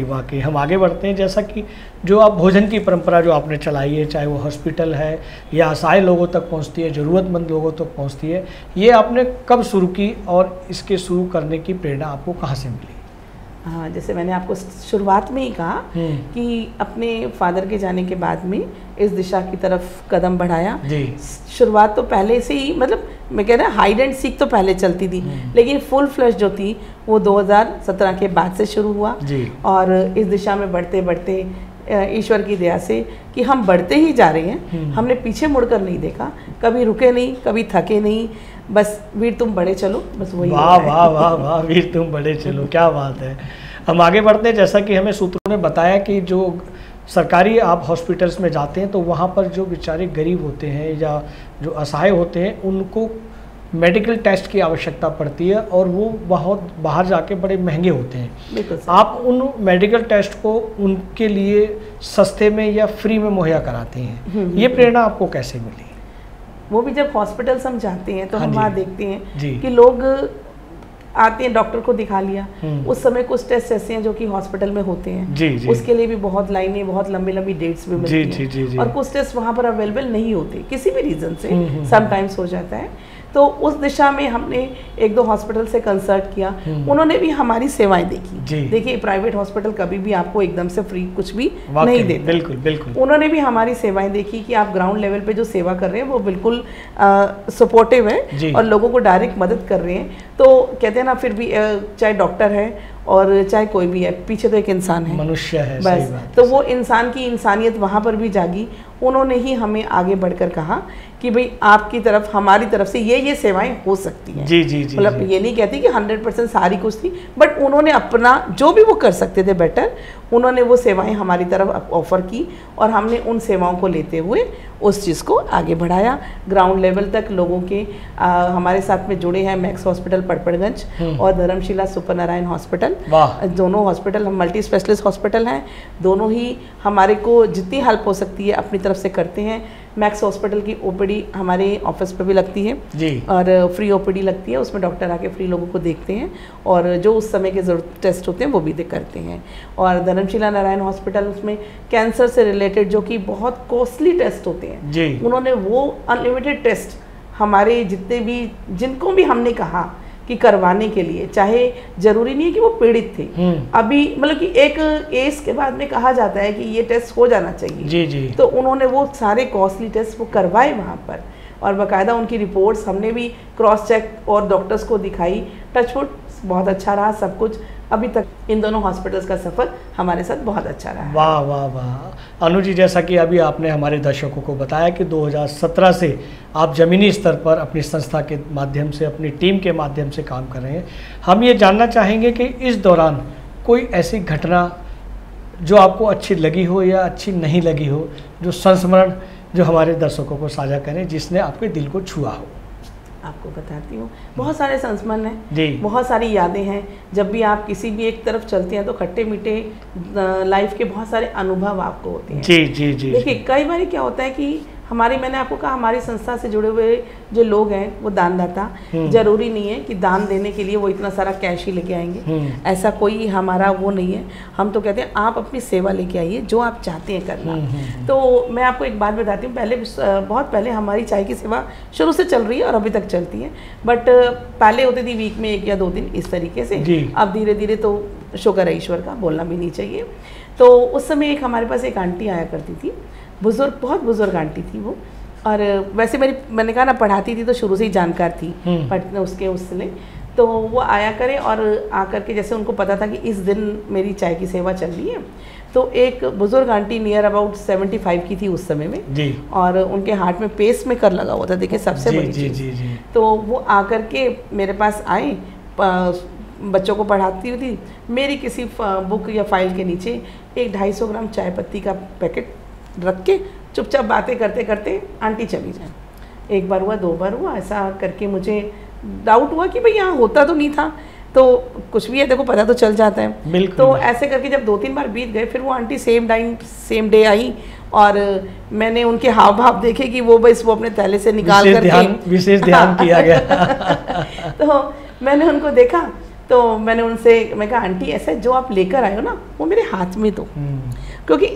वाकई हम आगे बढ़ते हैं। जैसा कि जो आप भोजन की परंपरा जो आपने चलाई है, चाहे वो हॉस्पिटल है या असहाय लोगों तक पहुंचती है, ज़रूरतमंद लोगों तक पहुंचती है, ये आपने कब शुरू की और इसके शुरू करने की प्रेरणा आपको कहाँ से मिली? हाँ, जैसे मैंने आपको शुरुआत में ही कहा कि अपने फादर के जाने के बाद में इस दिशा की तरफ कदम बढ़ाया। शुरुआत तो पहले से ही, मतलब मैं कह रहा हाइड एंड सीक तो पहले चलती थी, लेकिन फुल फ्लैश जो थी वो 2017 के बाद से शुरू हुआ। और इस दिशा में बढ़ते बढ़ते ईश्वर की दया से कि हम बढ़ते ही जा रहे हैं, हमने पीछे मुड़कर नहीं देखा, कभी रुके नहीं, कभी थके नहीं, बस वीर तुम बड़े चलो, बस वही। वाह वाह वाह वाह, वीर तुम बड़े चलो, क्या बात है। हम आगे बढ़ते हैं। जैसा कि हमें सूत्रों ने बताया कि जो सरकारी आप हॉस्पिटल्स में जाते हैं तो वहाँ पर जो बेचारे गरीब होते हैं या जो असहाय होते हैं उनको मेडिकल टेस्ट की आवश्यकता पड़ती है और वो बहुत बाहर जाके बड़े महंगे होते हैं। आप उन मेडिकल टेस्ट को उनके लिए सस्ते में या फ्री में मुहैया कराते हैं, ये प्रेरणा आपको कैसे मिली? वो भी जब हॉस्पिटल्स हम जाते हैं तो हम वहाँ देखते हैं कि लोग आते हैं, डॉक्टर को दिखा लिया, उस समय कुछ टेस्ट ऐसे हैं जो कि हॉस्पिटल में होते हैं, उसके लिए भी बहुत लाइनें, बहुत लंबी लंबी डेट्स भी मिलती हैं और कुछ टेस्ट वहाँ पर अवेलेबल नहीं होते किसी भी रीज़न से, समटाइम्स हो जाता है। तो उस दिशा में हमने 1-2 हॉस्पिटल से कंसल्ट किया, उन्होंने भी हमारी सेवाएं देखी। देखिए प्राइवेट हॉस्पिटल कभी भी आपको एकदम से फ्री कुछ भी नहीं देते, बिल्कुल बिल्कुल। उन्होंने भी हमारी सेवाएं देखी कि आप ग्राउंड लेवल पे जो सेवा कर रहे हैं वो बिल्कुल सपोर्टिव है और लोगों को डायरेक्ट मदद कर रहे हैं। तो कहते हैं ना, फिर भी चाहे डॉक्टर है और चाहे कोई भी है, पीछे तो एक इंसान है, मनुष्य है, बस। तो वो इंसान की इंसानियत वहाँ पर भी जागी, उन्होंने ही हमें आगे बढ़कर कहा कि भाई आपकी तरफ, हमारी तरफ से ये सेवाएं हो सकती हैं। मतलब ये नहीं कहती कि 100% सारी कुछ थी, बट उन्होंने अपना जो भी वो कर सकते थे बेटर, उन्होंने वो सेवाएं हमारी तरफ ऑफर की और हमने उन सेवाओं को लेते हुए उस चीज़ को आगे बढ़ाया ग्राउंड लेवल तक। लोगों के हमारे साथ में जुड़े हैं मैक्स हॉस्पिटल पड़पड़गंज और धर्मशिला सुपर नारायण हॉस्पिटल, दोनों हॉस्पिटल हम मल्टी स्पेशलिस्ट हॉस्पिटल हैं, दोनों ही हमारे को जितनी हेल्प हो सकती है अपनी तरफ से करते हैं। मैक्स हॉस्पिटल की ओपीडी हमारे ऑफिस पे भी लगती है और फ्री ओपीडी लगती है, उसमें डॉक्टर आके फ्री लोगों को देखते हैं और जो उस समय के जरूरत टेस्ट होते हैं वो भी करते हैं। और धर्मशिला नारायण हॉस्पिटल, उसमें कैंसर से रिलेटेड जो कि बहुत कॉस्टली टेस्ट होते हैं, उन्होंने वो अनलिमिटेड टेस्ट हमारे जितने भी, जिनको भी हमने कहा कि करवाने के लिए, चाहे जरूरी नहीं है कि वो पीड़ित थे, अभी मतलब कि एक एज के बाद में कहा जाता है कि ये टेस्ट हो जाना चाहिए, तो उन्होंने वो सारे कॉस्टली टेस्ट वो करवाए वहाँ पर और बाकायदा उनकी रिपोर्ट्स हमने भी क्रॉस चेक और डॉक्टर्स को दिखाई। टचवुड बहुत अच्छा रहा सब कुछ, अभी तक इन दोनों हॉस्पिटल्स का सफ़र हमारे साथ बहुत अच्छा रहा। वाह वाह वाह। अनु जी, जैसा कि अभी आपने हमारे दर्शकों को बताया कि 2017 से आप ज़मीनी स्तर पर अपनी संस्था के माध्यम से, अपनी टीम के माध्यम से काम कर रहे हैं। हम ये जानना चाहेंगे कि इस दौरान कोई ऐसी घटना जो आपको अच्छी लगी हो या अच्छी नहीं लगी हो, जो संस्मरण जो हमारे दर्शकों को साझा करें, जिसने आपके दिल को छुआ हो। आपको बताती हूँ, बहुत सारे संस्मरण हैं, बहुत सारी यादें हैं। जब भी आप किसी भी एक तरफ चलते हैं तो खट्टे मीठे लाइफ के बहुत सारे अनुभव आपको होते हैं। देखिए कई बार क्या होता है कि हमारी, मैंने आपको कहा हमारी संस्था से जुड़े हुए जो लोग हैं वो दानदाता, जरूरी नहीं है कि दान देने के लिए वो इतना सारा कैश ही लेके आएंगे, ऐसा कोई हमारा वो नहीं है। हम तो कहते हैं आप अपनी सेवा लेके आइए जो आप चाहते हैं करना। तो मैं आपको एक बात बताती हूँ, पहले बहुत पहले हमारी चाय की सेवा शुरू से चल रही है और अभी तक चलती है, बट पहले होती थी वीक में 1 या 2 दिन इस तरीके से, अब धीरे धीरे तो शुक्र है ईश्वर का, बोलना भी नहीं चाहिए। तो उस समय एक हमारे पास एक आंटी आया करती थी, बुजुर्ग, बहुत बुजुर्ग आंटी थी वो, और वैसे मैंने कहा ना पढ़ाती थी तो शुरू से ही जानकार थी पढ़ने उसके उससे, तो वो आया करे और आकर के जैसे उनको पता था कि इस दिन मेरी चाय की सेवा चल रही है, तो एक बुजुर्ग आंटी नियर अबाउट 75 की थी उस समय में, और उनके हार्ट में पेस मेकर लगा हुआ था, देखिए सबसे बड़ी चीज़। तो वो आकर के मेरे पास आए, बच्चों को पढ़ाती हुई थी, मेरी किसी बुक या फाइल के नीचे एक 250 ग्राम चाय पत्ती का पैकेट रख के चुपचाप बातें करते करते आंटी चली जाए। 1 बार हुआ, 2 बार हुआ, ऐसा करके मुझे डाउट हुआ कि भाई यहाँ होता तो नहीं था, तो कुछ भी है देखो पता तो चल जाता है। तो ऐसे करके जब 2-3 बार बीत गए, फिर वो आंटी सेम डे आई और मैंने उनके हाव भाव देखे कि वो बस वो अपने थैले से निकाल करके विशेष ध्यान किया गया। तो मैंने उनको देखा, तो मैंने उनसे मैं कहा आंटी ऐसा जो आप लेकर आए हो ना वो मेरे हाथ में दो, क्योंकि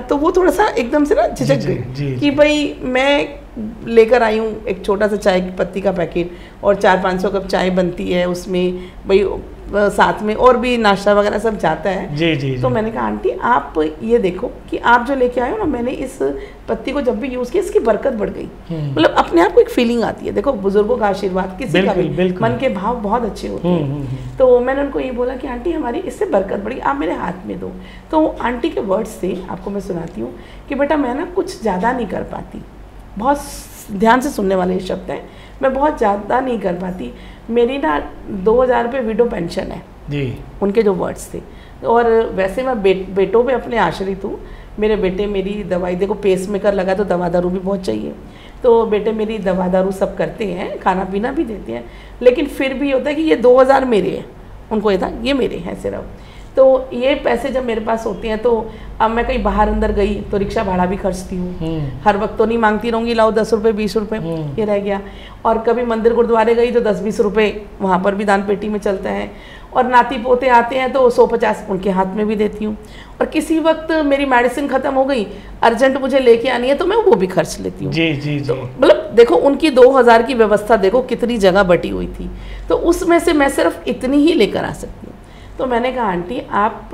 तो वो थोड़ा सा एकदम से ना झिझक गई कि भाई मैं लेकर आई हूँ एक छोटा सा चाय की पत्ती का पैकेट और 400-500 कप चाय बनती है उसमें, भाई साथ में और भी नाश्ता वगैरह सब जाता है। तो मैंने कहा आंटी आप ये देखो कि आप जो लेके आए हो ना, मैंने इस पत्ती को जब भी यूज़ किया इसकी बरकत बढ़ गई। मतलब अपने आप को एक फीलिंग आती है, देखो बुजुर्गों का आशीर्वाद, किसी का भी मन के भाव बहुत अच्छे होते हैं। तो मैंने उनको ये बोला कि आंटी हमारी इससे बरकत बढ़ी, आप मेरे हाथ में दो। तो आंटी के वर्ड्स से आपको मैं सुनाती हूँ कि बेटा मैं ना कुछ ज़्यादा नहीं कर पाती, बहुत ध्यान से सुनने वाले शब्द हैं, मैं बहुत ज़्यादा नहीं कर पाती, मेरी ना 2000 रुपये विडो पेंशन है जी, उनके जो वर्ड्स थे। और वैसे मैं बेटों पे अपने आश्रित हूँ, मेरे बेटे मेरी दवाई, देखो पेस मेकर लगा तो दवा दारू भी बहुत चाहिए, तो बेटे मेरी दवा दारू सब करते हैं, खाना पीना भी देते हैं, लेकिन फिर भी होता है कि ये 2000 मेरे हैं, उनको ये था ये मेरे हैं सिर्फ। तो ये पैसे जब मेरे पास होते हैं तो अब मैं कहीं बाहर अंदर गई तो रिक्शा भाड़ा भी खर्चती हूँ, हर वक्त तो नहीं मांगती रहूँगी लाओ 10 रुपये 20 रुपये, ये रह गया। और कभी मंदिर गुरुद्वारे गई तो 10-20 रुपये वहाँ पर भी दान पेटी में चलता है, और नाती पोते आते हैं तो 100-50 उनके हाथ में भी देती हूँ। और किसी वक्त मेरी मेडिसिन ख़त्म हो गई, अर्जेंट मुझे लेके आनी है तो मैं वो भी खर्च लेती हूँ। जी जी जी। तो मतलब देखो उनकी 2000 की व्यवस्था देखो कितनी जगह बटी हुई थी, तो उसमें से मैं सिर्फ इतनी ही लेकर आ सकती हूँ। तो मैंने कहा आंटी आप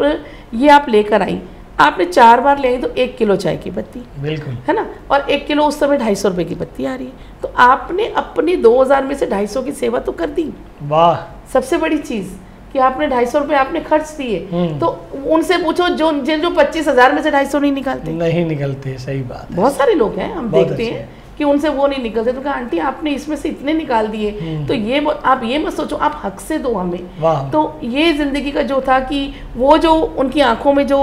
ये आप लेकर आई, आपने 4 बार ले आई तो 1 किलो चाय की पत्ती, बिल्कुल है ना, और 1 किलो उस समय 250 रुपये की पत्ती आ रही है, तो आपने अपनी 2000 में से 250 की सेवा तो कर दी। वाह, सबसे बड़ी चीज़ कि आपने 250 रुपये आपने खर्च दिए। तो उनसे पूछो जो 25,000 में से 250 नहीं निकालते, सही बात है। बहुत सारे लोग हैं हम देखते हैं कि उनसे वो नहीं निकलते, तो कहा आंटी आपने इसमें से इतने निकाल दिए, तो ये आप ये मत सोचो, आप हक से दो हमें। तो ये जिंदगी का जो था कि वो जो उनकी आंखों में जो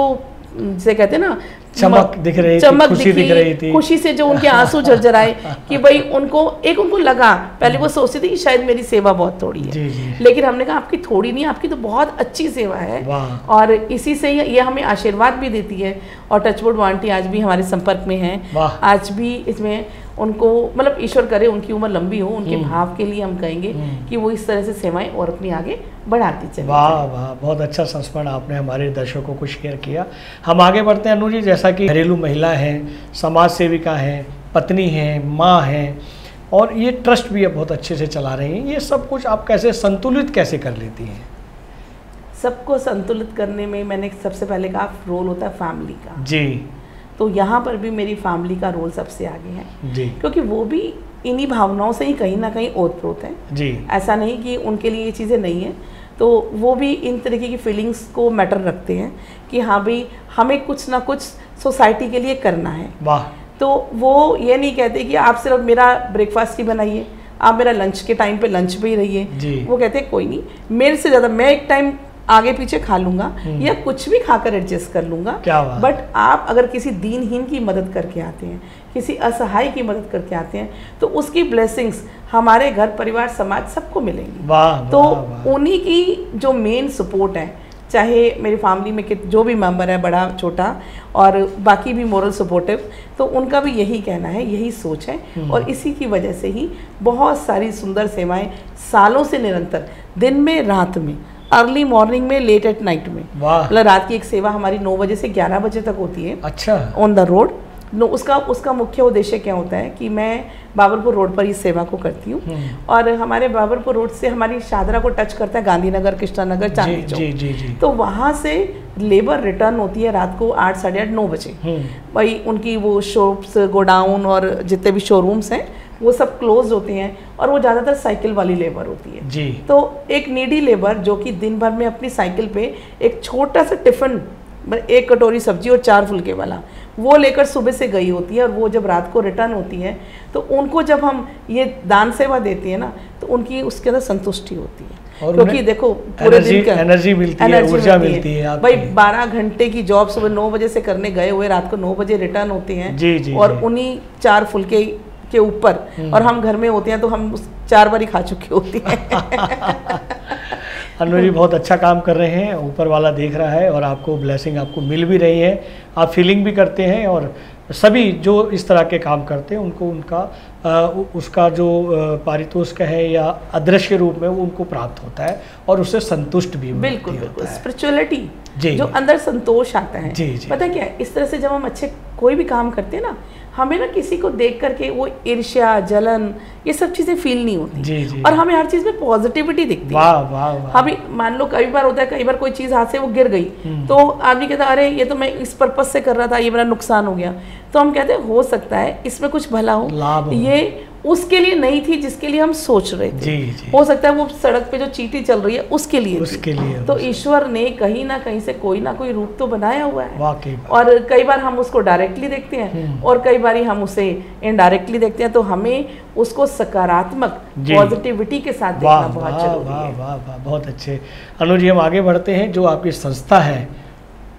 से कहते हैं ना चमक दिख रही थी, खुशी दिख रही थी, खुशी से जो उनके आंसू झरझराए कि भाई उनको लगा, पहले वो सोचती थी कि शायद मेरी सेवा बहुत थोड़ी है, लेकिन हमने कहा आपकी थोड़ी नहीं, आपकी तो बहुत अच्छी सेवा है, और इसी से ये हमें आशीर्वाद भी देती है। और टचवुड आंटी आज भी हमारे संपर्क में हैं, आज भी इसमें उनको मतलब ईश्वर करे उनकी उम्र लंबी हो, उनके भाव के लिए हम कहेंगे कि वो इस तरह से सेवाएं और अपनी आगे बढ़ाती चले। वाह वाह, बहुत अच्छा संस्मरण आपने हमारे दर्शकों को शेयर किया। हम आगे बढ़ते हैं अनु जी, जैसा कि घरेलू महिला हैं, समाज सेविका हैं, पत्नी हैं, माँ हैं, और ये ट्रस्ट भी बहुत अच्छे से चला रही हैं, ये सब कुछ आप कैसे संतुलित कैसे कर लेती हैं? सबको संतुलित करने में मैंने सबसे पहले कहा रोल होता है फैमिली का जी, तो यहाँ पर भी मेरी फैमिली का रोल सबसे आगे है जी, क्योंकि वो भी इन्हीं भावनाओं से ही कहीं ना कहीं ओतप्रोत है जी। ऐसा नहीं कि उनके लिए ये चीज़ें नहीं है, तो वो भी इन तरीके की फीलिंग्स को मैटर रखते हैं कि हाँ भाई हमें कुछ ना कुछ सोसाइटी के लिए करना है। वाह। तो वो ये नहीं कहते कि आप सिर्फ मेरा ब्रेकफास्ट ही बनाइए, आप मेरा लंच के टाइम पे लंच पे ही रहिए। वो कहते हैं कोई नहीं, मेरे से ज़्यादा मैं एक टाइम आगे पीछे खा लूंगा या कुछ भी खाकर एडजस्ट कर लूंगा, बट आप अगर किसी दीनहीन की मदद करके आते हैं, किसी असहाय की मदद करके आते हैं, तो उसकी ब्लेसिंग्स हमारे घर परिवार समाज सबको मिलेंगी। तो उन्हीं की जो मेन सपोर्ट है, चाहे मेरी फैमिली में जो भी मेंबर है, बड़ा छोटा, और बाकी भी मोरल सपोर्टिव, तो उनका भी यही कहना है, यही सोच है, और इसी की वजह से ही बहुत सारी सुंदर सेवाएं सालों से निरंतर, दिन में रात में, अर्ली मॉर्निंग में, लेट एट नाइट में, मतलब रात की एक सेवा हमारी 9 बजे से 11 बजे तक होती है। अच्छा। On the road. उसका मुख्य उद्देश्य क्या होता है कि मैं बाबरपुर रोड पर इस सेवा को करती हूँ, और हमारे बाबरपुर रोड से हमारी शादरा को टच करता है गांधीनगर, कृष्णानगर, चांदनी चौक। तो वहाँ से लेबर रिटर्न होती है रात को 8, साढ़े 8, 9 बजे। भाई उनकी वो शॉप्स, गोडाउन और जितने भी शोरूम्स हैं वो सब क्लोज होते हैं, और वो ज़्यादातर साइकिल वाली लेबर होती है जी। तो एक नीडी लेबर जो कि दिन भर में अपनी साइकिल पे एक छोटा सा टिफ़िन, 1 कटोरी सब्जी और 4 फुलके वाला, वो लेकर सुबह से गई होती है, और वो जब रात को रिटर्न होती है तो उनको जब हम ये दान सेवा देते हैं ना, तो उनकी उसके अंदर संतुष्टि होती है, क्योंकि देखो पूरे दिन का एनर्जी मिलती है, ऊर्जा मिलती है। भाई 12 घंटे की जॉब सुबह 9 बजे से करने गए हुए रात को 9 बजे रिटर्न होते हैं, और उन्हीं 4 फुलके के ऊपर, और हम घर में होते हैं तो हम 4 बार ही खा चुके होते हैं। अनु जी बहुत अच्छा काम कर रहे हैं, ऊपर वाला देख रहा है, और आपको ब्लेसिंग आपको मिल भी रही है, आप फीलिंग भी करते हैं, और सभी जो इस तरह के काम करते हैं उनको उसका जो पारितोषिक है या अदृश्य रूप में वो उनको प्राप्त होता है, और उससे संतुष्ट भी बिल्कुल स्पिरिचुअलिटी जो अंदर संतोष आता है। पता है क्या, इस तरह से जब हम अच्छे कोई भी काम करते हैं ना, हमें ना किसी को देख करके वो ईर्ष्या, जलन, ये सब चीज़ें फील नहीं होती, और हमें हर चीज़ में पॉजिटिविटी दिखती है। अभी मान लो कई बार होता है, कई बार कोई चीज़ हाथ से वो गिर गई, तो आदमी कहता है अरे ये तो मैं इस पर्पज से कर रहा था, ये मेरा नुकसान हो गया, तो हम कहते हैं हो सकता है इसमें कुछ भला हो, ये उसके लिए नहीं थी जिसके लिए हम सोच रहे थे। हो सकता है वो सड़क पे जो चींटी चल रही है उसके लिए तो ईश्वर ने कहीं ना कहीं से कोई ना कोई रूप तो बनाया हुआ है, और कई बार हम उसको डायरेक्टली देखते हैं, और कई बार हम उसे इनडायरेक्टली देखते हैं, तो हमें उसको सकारात्मक पॉजिटिविटी के साथ देखना बहुत जरूरी है। वाह, बहुत अच्छे। अनु जी हम आगे बढ़ते हैं, जो आपकी संस्था है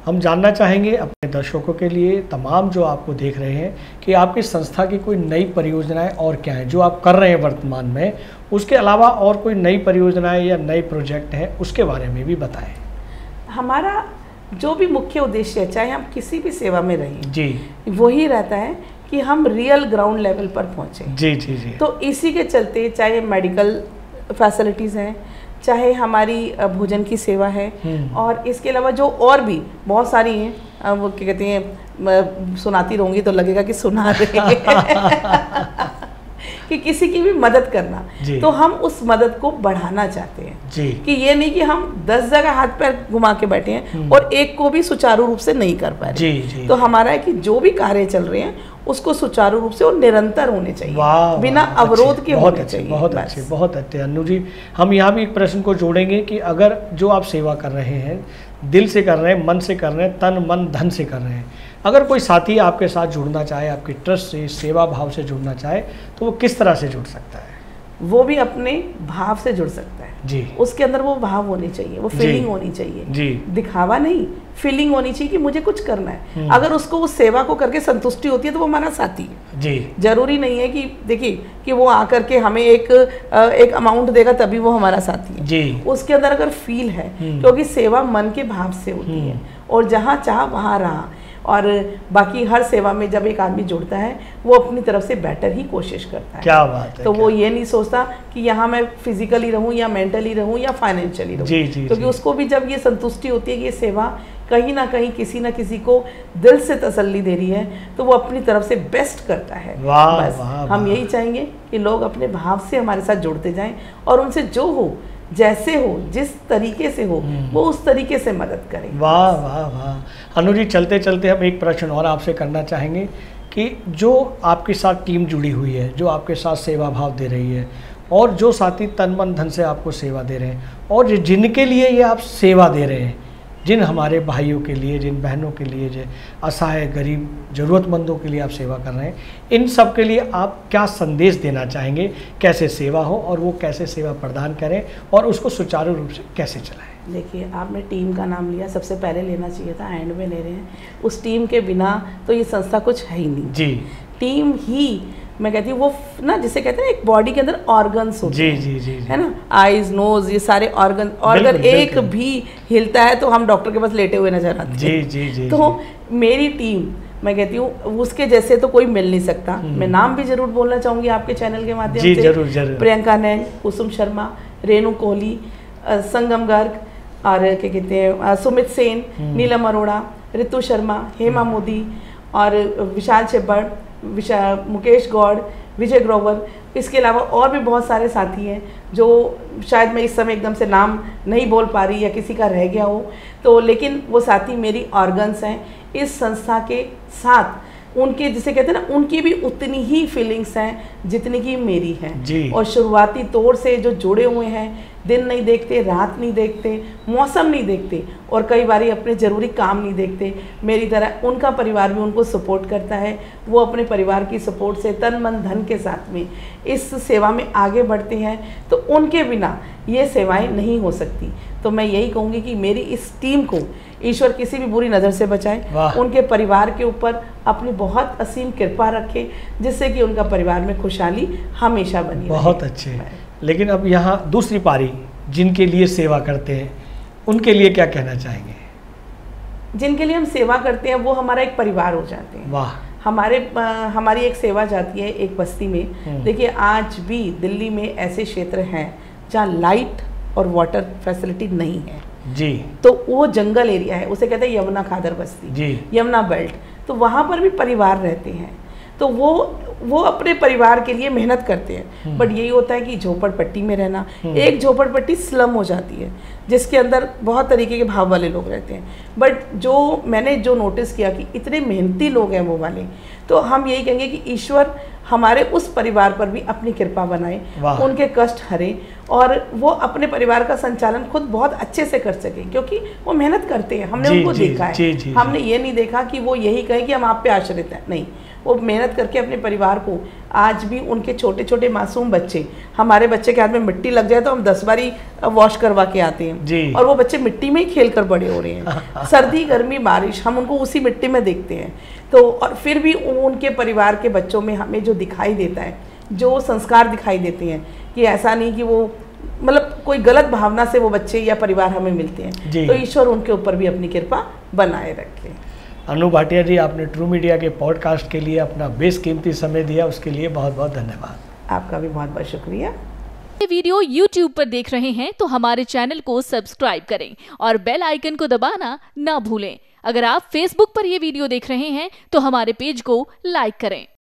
हम जानना चाहेंगे अपने दर्शकों के लिए, तमाम जो आपको देख रहे हैं, कि आपकी संस्था की कोई नई परियोजनाएं और क्या हैं जो आप कर रहे हैं वर्तमान में, उसके अलावा और कोई नई परियोजनाएं या नए प्रोजेक्ट हैं उसके बारे में भी बताएं। हमारा जो भी मुख्य उद्देश्य है, चाहे हम किसी भी सेवा में रहें जी, वही रहता है कि हम रियल ग्राउंड लेवल पर पहुँचे। जी जी जी। तो इसी के चलते चाहे मेडिकल फैसिलिटीज़ हैं, चाहे हमारी भोजन की सेवा है, और इसके अलावा जो और भी बहुत सारी हैं, वो क्या कहते हैं, सुनाती रहूँगी तो लगेगा कि सुना रहे कि किसी की भी मदद करना, तो हम उस मदद को बढ़ाना चाहते हैं जी। कि ये नहीं कि हम 10 जगह हाथ पैर घुमा के बैठे हैं और एक को भी सुचारू रूप से नहीं कर पा रहे। तो हमारा है कि जो भी कार्य चल रहे हैं उसको सुचारू रूप से और निरंतर होने चाहिए, बिना अवरोध के होने चाहिए। बहुत अच्छे अनु जी। हम यहाँ भी एक प्रश्न को जोड़ेंगे कि अगर जो आप सेवा कर रहे हैं, दिल से कर रहे हैं, मन से कर रहे हैं, तन मन धन से कर रहे हैं, अगर कोई साथी आपके साथ जुड़ना चाहे, आपकी ट्रस्ट से, सेवा भाव से जुड़ना चाहे, तो वो किस तरह से जुड़ सकता है? वो भी अपने भाव से जुड़ सकता है जी। उसके अंदर वो भाव होने चाहिए, वो फीलिंग होनी चाहिए जी। दिखावा नहीं, फीलिंग होनी चाहिए कि मुझे कुछ करना है। अगर उसको उस सेवा को करके संतुष्टि होती है तो वो हमारा साथी है जी। जरूरी नहीं है कि देखिए कि वो आकर के हमें एक अमाउंट देगा तभी वो हमारा साथी है जी। उसके अंदर अगर फील है, क्योंकि सेवा मन के भाव से होती है, और जहाँ चाह वहाँ रहा। और बाकी हर सेवा में जब एक आदमी जुड़ता है वो अपनी तरफ से बेटर ही कोशिश करता है। क्या बात है। तो वो ये नहीं सोचता कि यहाँ मैं फिजिकली रहूँ या मेंटली रहूँ या फाइनेंशियली रहूँ, क्योंकि उसको भी जब ये संतुष्टि होती है कि ये सेवा कहीं ना कहीं किसी ना किसी को दिल से तसल्ली दे रही है, तो वो अपनी तरफ से बेस्ट करता है। बस हम यही चाहेंगे कि लोग अपने भाव से हमारे साथ जुड़ते जाएं और उनसे जो हो, जैसे हो, जिस तरीके से हो, वो उस तरीके से मदद करें। वाह वाह वाह। अनु जी, चलते चलते हम एक प्रश्न और आपसे करना चाहेंगे कि जो आपके साथ टीम जुड़ी हुई है, जो आपके साथ सेवा भाव दे रही है, और जो साथी तन मन धन से आपको सेवा दे रहे हैं, और जिनके लिए ये आप सेवा दे रहे हैं, जिन हमारे भाइयों के लिए, जिन बहनों के लिए, जो असहाय, गरीब, ज़रूरतमंदों के लिए आप सेवा कर रहे हैं, इन सब के लिए आप क्या संदेश देना चाहेंगे? कैसे सेवा हो और वो कैसे सेवा प्रदान करें और उसको सुचारू रूप से कैसे चलाएं? देखिए, आपने टीम का नाम लिया, सबसे पहले लेना चाहिए था, एंड में ले रहे हैं। उस टीम के बिना तो ये संस्था कुछ है ही नहीं जी। टीम ही, मैं कहती हूँ, वो ना जिसे कहते हैं एक बॉडी के अंदर ऑर्गन्स होते हैं जी, जी, है ना, आईज, नोज, ये सारे ऑर्गन एक भी हिलता है तो हम डॉक्टर के पास लेटे हुए नजर आते हैं जी, जी, जी, तो मेरी टीम, मैं कहती हूँ, उसके जैसे तो कोई मिल नहीं सकता। मैं नाम भी जरूर बोलना चाहूँगी आपके चैनल के माध्यम से। जरूर जरूर। प्रियंका नैन, कुसुम शर्मा, रेणु कोहली, संगम गर्ग, और क्या कहते हैं, सुमित सेन, नीलम अरोड़ा, ऋतु शर्मा, हेमा मोदी, और विशाल छिब्बड़, मुकेश गौड़, विजय ग्रोवर। इसके अलावा और भी बहुत सारे साथी हैं जो शायद मैं इस समय एकदम से नाम नहीं बोल पा रही या किसी का रह गया हो, तो लेकिन वो साथी मेरी ऑर्गन्स हैं इस संस्था के साथ। उनके जिसे कहते हैं ना, उनकी भी उतनी ही फीलिंग्स हैं जितनी की मेरी हैं। और शुरुआती तौर से जो जुड़े हुए हैं, दिन नहीं देखते, रात नहीं देखते, मौसम नहीं देखते, और कई बार अपने ज़रूरी काम नहीं देखते, मेरी तरह उनका परिवार भी उनको सपोर्ट करता है। वो अपने परिवार की सपोर्ट से तन मन धन के साथ में इस सेवा में आगे बढ़ते हैं, तो उनके बिना ये सेवाएं नहीं हो सकती। तो मैं यही कहूँगी कि मेरी इस टीम को ईश्वर किसी भी बुरी नज़र से बचाए, उनके परिवार के ऊपर अपनी बहुत असीम कृपा रखे, जिससे कि उनका परिवार में खुशहाली हमेशा बनी। बहुत अच्छे। लेकिन अब यहाँ दूसरी पारी, जिनके लिए सेवा करते हैं, उनके लिए क्या कहना चाहेंगे? जिनके लिए हम सेवा करते हैं वो हमारा एक परिवार हो जाते हैं। वाह। हमारी एक सेवा जाती है एक बस्ती में। देखिए, आज भी दिल्ली में ऐसे क्षेत्र हैं जहाँ लाइट और वाटर फैसिलिटी नहीं है जी। तो वो जंगल एरिया है, उसे कहते हैं यमुना खादर बस्ती जी, यमुना बेल्ट। तो वहाँ पर भी परिवार रहते हैं, तो वो अपने परिवार के लिए मेहनत करते हैं। बट यही होता है कि झोपड़पट्टी में रहना, एक झोपड़पट्टी स्लम हो जाती है जिसके अंदर बहुत तरीके के भाव वाले लोग रहते हैं। बट मैंने जो नोटिस किया कि इतने मेहनती लोग हैं वो वाले, तो हम यही कहेंगे कि ईश्वर हमारे उस परिवार पर भी अपनी कृपा बनाए, उनके कष्ट हरे, और वो अपने परिवार का संचालन खुद बहुत अच्छे से कर सकें, क्योंकि वो मेहनत करते हैं। हमने उनको देखा है। हमने ये नहीं देखा कि वो यही कहे कि हम आप पे आश्रित हैं, नहीं, वो मेहनत करके अपने परिवार को, आज भी उनके छोटे छोटे मासूम बच्चे, हमारे बच्चे के हाथ में मिट्टी लग जाए तो हम 10 बारी वॉश करवा के आते हैं जी। और वो बच्चे मिट्टी में ही खेल कर बड़े हो रहे हैं। सर्दी गर्मी बारिश हम उनको उसी मिट्टी में देखते हैं। तो और फिर भी उनके परिवार के बच्चों में हमें जो दिखाई देता है, जो संस्कार दिखाई देते हैं, कि ऐसा नहीं कि वो मतलब कोई गलत भावना से वो बच्चे या परिवार हमें मिलते हैं, तो ईश्वर उनके ऊपर भी अपनी कृपा बनाए रखे। अनु भाटिया जी, आपने ट्रू मीडिया के पॉडकास्ट के लिए अपना बेशकीमती समय दिया, उसके लिए बहुत बहुत धन्यवाद। आपका भी बहुत बहुत शुक्रिया। ये वीडियो YouTube पर देख रहे हैं तो हमारे चैनल को सब्सक्राइब करें और बेल आइकन को दबाना ना भूलें। अगर आप Facebook पर ये वीडियो देख रहे हैं तो हमारे पेज को लाइक करें।